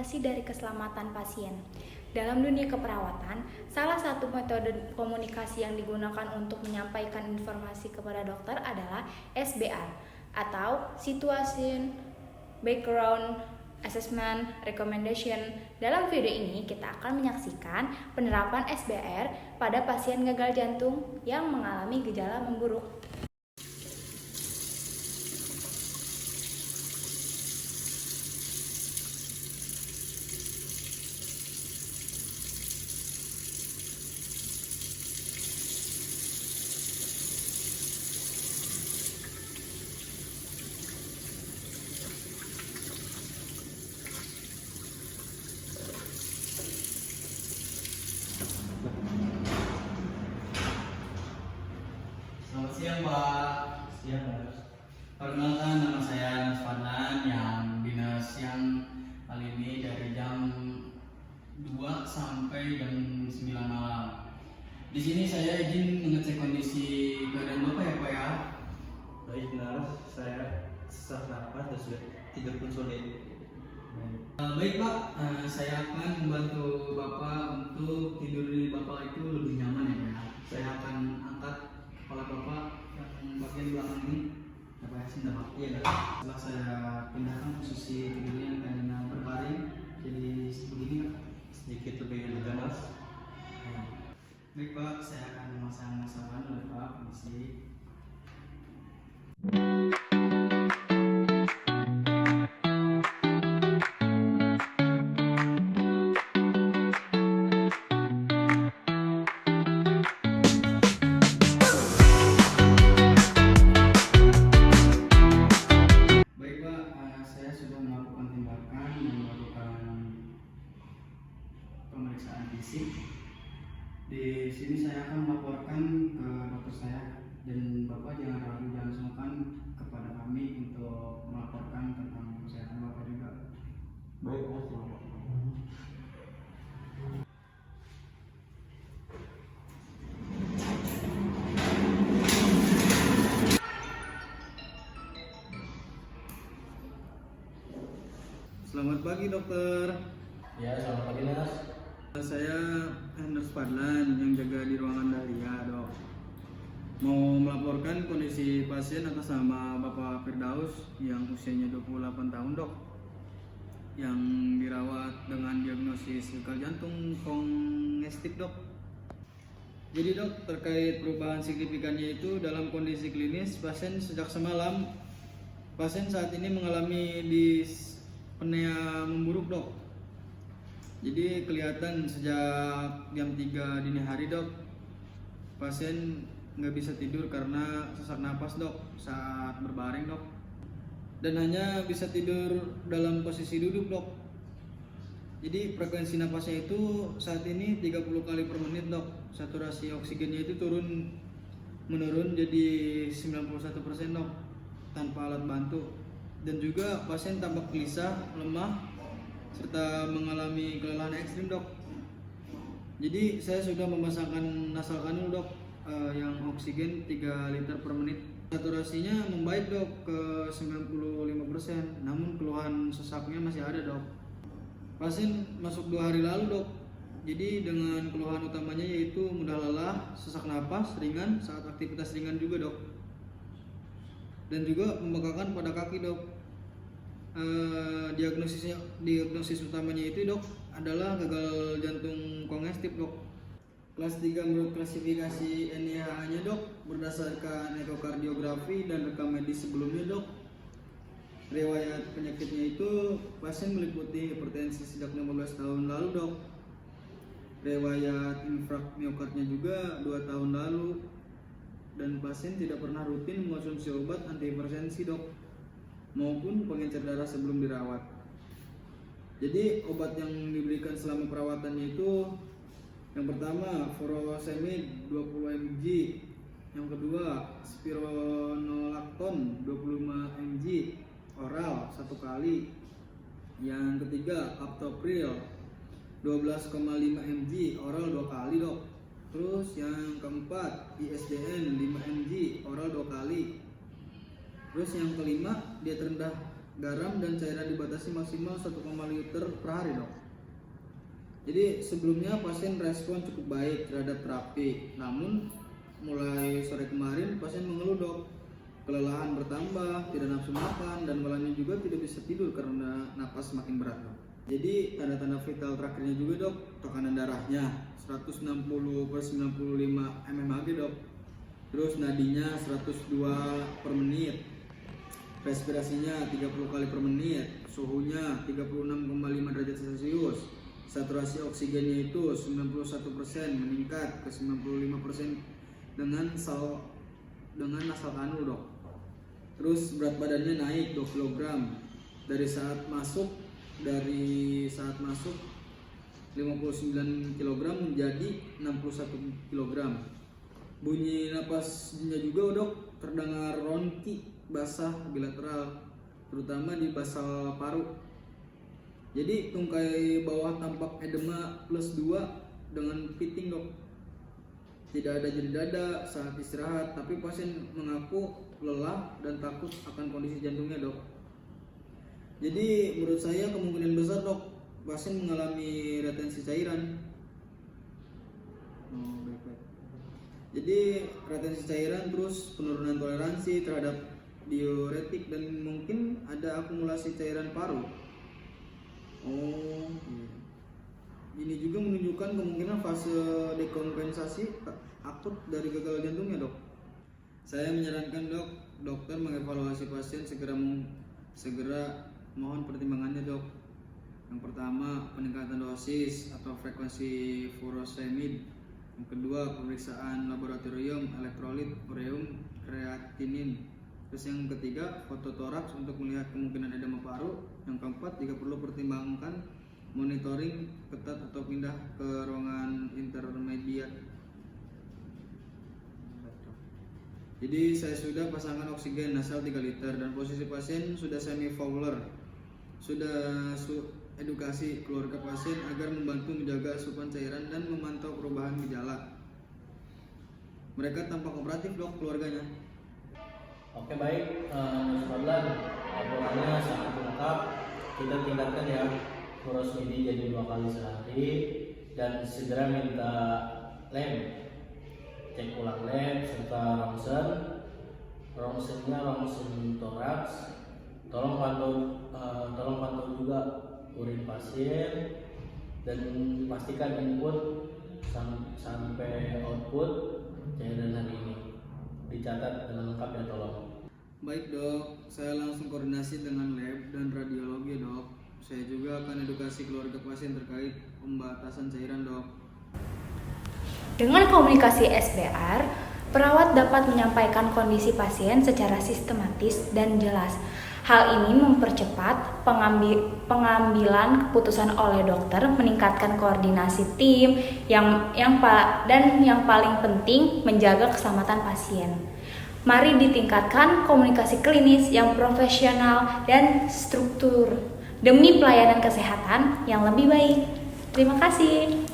komunikasi dari keselamatan pasien. Dalam dunia keperawatan, salah satu metode komunikasi yang digunakan untuk menyampaikan informasi kepada dokter adalah SBR atau Situation Background Assessment Recommendation. Dalam video ini kita akan menyaksikan penerapan SBR pada pasien gagal jantung yang mengalami gejala memburuk. Selamat siang, Pak. Siang, Mas. Perkenalkan, nama saya Anas Fadlan yang dinas yang kali ini dari jam 2 sampai jam 9 malam. Di sini saya izin mengecek kondisi keadaan Bapak ya, Pak ya. Baik, Nas, saya sesak napas dan sudah tidur pun sulit. Baik Pak, saya akan membantu Bapak untuk tidur di Bapak itu lebih nyaman ya Pak ya. Saya akan angkat kepala Bapak yang bagian belakang ini. Bapak ya, sebentar Pak. Iya, Nas. Setelah saya pindahkan posisi tidurnya yang tadinya berbaring jadi begini Pak. Sedikit lebih lega, Mas. Baik Pak, saya akan memasang masakan oleh Pak kondisi. Baik Pak, saya sudah melakukan tindakan dan melakukan pemeriksaan fisik. Di sini saya akan melaporkan ke dokter saya dan Bapak jangan ragu, jangan sungkan kepada kami untuk melaporkan tentang kesehatan Bapak juga. Baik, Mas. Terima kasih. Selamat pagi dokter. Ya, selamat pagi, Nas. Saya Anas Fadlan yang jaga di ruangan Dahlia dok. Mau melaporkan kondisi pasien atas nama Bapak Firdaus yang usianya 28 tahun dok, yang dirawat dengan diagnosis gagal jantung kongestif dok. Jadi dok, terkait perubahan signifikannya itu dalam kondisi klinis pasien sejak semalam, pasien saat ini mengalami dispnea memburuk dok. Jadi kelihatan sejak jam 3 dini hari dok, pasien nggak bisa tidur karena sesak napas dok saat berbaring dok, dan hanya bisa tidur dalam posisi duduk dok. Jadi frekuensi napasnya itu saat ini 30 kali per menit dok. Saturasi oksigennya itu menurun jadi 91% dok tanpa alat bantu, dan juga pasien tampak gelisah, lemah, serta mengalami kelelahan ekstrim dok. Jadi saya sudah memasangkan nasal kanul dok yang oksigen 3 liter per menit. Saturasinya membaik dok ke 95%, namun keluhan sesaknya masih ada dok. Pasien masuk 2 hari lalu dok. Jadi dengan keluhan utamanya yaitu mudah lelah, sesak napas ringan saat aktivitas ringan juga dok, dan juga pembengkakan pada kaki dok. Diagnosis utamanya itu dok adalah gagal jantung kongestif dok. Kelas 3 menurut klasifikasi NIH-nya dok berdasarkan ekokardiografi dan rekam medis sebelumnya dok. Riwayat penyakitnya itu pasien meliputi hipertensi sejak 15 tahun lalu dok. Riwayat infrak miokardnya juga 2 tahun lalu, dan pasien tidak pernah rutin mengonsumsi obat antihipertensi dok maupun pengencer darah sebelum dirawat. Jadi obat yang diberikan selama perawatannya itu yang pertama furosemid 20 mg, yang kedua spironolakton 25 mg oral 1 kali, yang ketiga captopril 12,5 mg oral 2 kali dok. Terus yang keempat ISDN 5 mg oral 2 kali. Terus yang kelima diet rendah Garam dan cairan dibatasi maksimal 1,5 liter per hari, dok. Jadi sebelumnya pasien respon cukup baik terhadap terapi, namun mulai sore kemarin pasien mengeluh, dok. Kelelahan bertambah, tidak nafsu makan, dan malamnya juga tidak bisa tidur karena napas semakin berat, dok. Jadi tanda-tanda vital terakhirnya juga, dok, tekanan darahnya 160/95 mmHg, dok. Terus nadinya 102 per menit. Respirasinya 30 kali per menit, suhunya 36,5 derajat Celcius, saturasi oksigennya itu 91% meningkat ke 95% dengan nasal kanul, dok. Terus berat badannya naik 2 kg dari saat masuk 59 kg menjadi 61 kg. Bunyi napasnya juga, dok, terdengar ronki basah bilateral, terutama di basal paru. Jadi tungkai bawah tampak edema +2 dengan piting, dok. Tidak ada nyeri dada saat istirahat, tapi pasien mengaku lelah dan takut akan kondisi jantungnya, dok. Jadi menurut saya kemungkinan besar, dok, pasien mengalami retensi cairan. Jadi retensi cairan, terus penurunan toleransi terhadap diuretik, dan mungkin ada akumulasi cairan paru. Ini juga menunjukkan kemungkinan fase dekompensasi akut dari gagal jantungnya, dok. Saya menyarankan, dok, dokter mengevaluasi pasien segera mohon pertimbangannya, dok. Yang pertama, peningkatan dosis atau frekuensi furosemid. Yang kedua, pemeriksaan laboratorium elektrolit, ureum, kreatinin. Terus yang ketiga, fototoraks untuk melihat kemungkinan edema paru. Yang keempat, jika perlu pertimbangkan monitoring ketat atau pindah ke ruangan intermediat. Jadi saya sudah pasangkan oksigen nasal 3 liter dan posisi pasien sudah semi fowler. Sudah edukasi keluarga pasien agar membantu menjaga asupan cairan dan memantau perubahan gejala. Mereka tampak kooperatif, dok, keluarganya. Oke, baik, Fadlan, laporannya sangat lengkap. Kita tingkatkan ya furosemid jadi 2 kali sehari dan segera minta lab, cek ulang lab serta rongsennya rongsen toraks. Tolong pantau juga urin pasien dan pastikan input sampai output cairan hari ini dicatat dengan lengkap ya, tolong. Baik, dok, saya langsung koordinasi dengan lab dan radiologi, dok. Saya juga akan edukasi keluarga pasien terkait pembatasan cairan, dok. Dengan komunikasi SBR, perawat dapat menyampaikan kondisi pasien secara sistematis dan jelas. Hal ini mempercepat pengambilan keputusan oleh dokter, meningkatkan koordinasi tim, dan yang paling penting menjaga keselamatan pasien. Mari ditingkatkan komunikasi klinis yang profesional dan struktur demi pelayanan kesehatan yang lebih baik. Terima kasih.